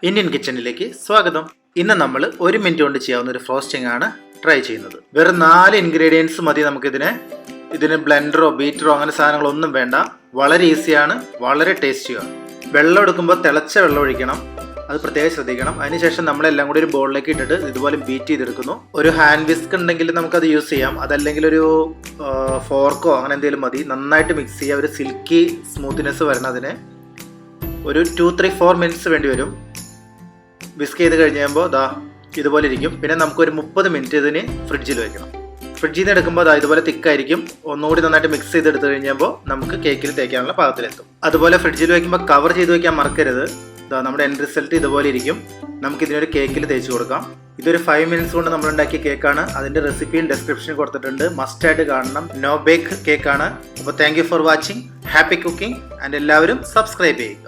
Indian കിച്ചണിലേക്ക് സ്വാഗതം. ഇന്ന് നമ്മൾ 1 മിനിറ്റ് കൊണ്ട് ചെയ്യാവുന്ന ഒരു ഫ്രോസ്റ്റിംഗ് ആണ് ട്രൈ ചെയ്യുന്നത്. വെറും 4 ഇൻഗ്രീഡിയൻസ് മതി ഇതിന് ബ്ലെൻഡറോ ബീറ്ററോ അങ്ങനെ സാധനങ്ങളൊന്നും വേണ്ട. വളരെ ഈസിയാണ്, വളരെ ടേസ്റ്റിയാണ്. വെള്ളം എടുക്കുമ്പോൾ തിളച്ച വെള്ളം ഒഴിക്കണം, അത് പ്രത്യേകം ശ്രദ്ധിക്കണം. അതിനുശേഷം നമ്മളെല്ലാം കൂടി ഒരു ബോളിലേക്ക് ഇട്ടിട്ട് ഇതുപോലെ ബീറ്റ് ചെയ്തെടുക്കുന്നു. ഒരു ഹാൻഡ് വിസ്ക് ഉണ്ടെങ്കിൽ നമുക്കത് യൂസ് ചെയ്യാം, അതല്ലെങ്കിൽ ഒരു ഫോർക്കോ അങ്ങനെ എന്തെങ്കിലും മതി. നന്നായിട്ട് മിക്സ് ചെയ്യുക. ഒരു സിൽക്കി സ്മൂത്ത്നെസ് വരണതിന് ഒരു 2-3-4 മിനിറ്റ്സ് വേണ്ടി വരും. വിസ്ക് ചെയ്ത് കഴിയുമ്പോൾ ഇതുപോലെ ഇരിക്കും. പിന്നെ നമുക്കൊരു 30 മിനിറ്റ് ഇതിന് ഫ്രിഡ്ജിൽ വെക്കണം. ഫ്രിഡ്ജിൽ നിന്ന് എടുക്കുമ്പോൾ ഇതുപോലെ തിക്കായിരിക്കും. ഒന്നുകൂടി നന്നായിട്ട് മിക്സ് ചെയ്തെടുത്ത് കഴിയുമ്പോൾ നമുക്ക് കേക്കിൽ തേക്കാനുള്ള പാകത്തിലെത്തും. അതുപോലെ ഫ്രിഡ്ജിൽ വയ്ക്കുമ്പോൾ കവർ ചെയ്ത് വയ്ക്കാൻ മറക്കരുത്. നമ്മുടെ എൻഡ് റിസൾട്ട് ഇതുപോലെ ഇരിക്കും. നമുക്കിതിനൊരു കേക്കിൽ തേച്ച് കൊടുക്കാം. ഇതൊരു 5 മിനിറ്റ്സ് കൊണ്ട് നമ്മൾ ഉണ്ടാക്കിയ കേക്കാണ്. അതിൻ്റെ റെസിപ്പിയും ഡിസ്ക്രിപ്ഷനിൽ കൊടുത്തിട്ടുണ്ട്, മസ്റ്റായിട്ട് കാണണം. നോ ബേക്ക് കേക്കാണ്. അപ്പോൾ thank you for watching. Happy cooking and എല്ലാവരും സബ്സ്ക്രൈബ് ചെയ്യുക.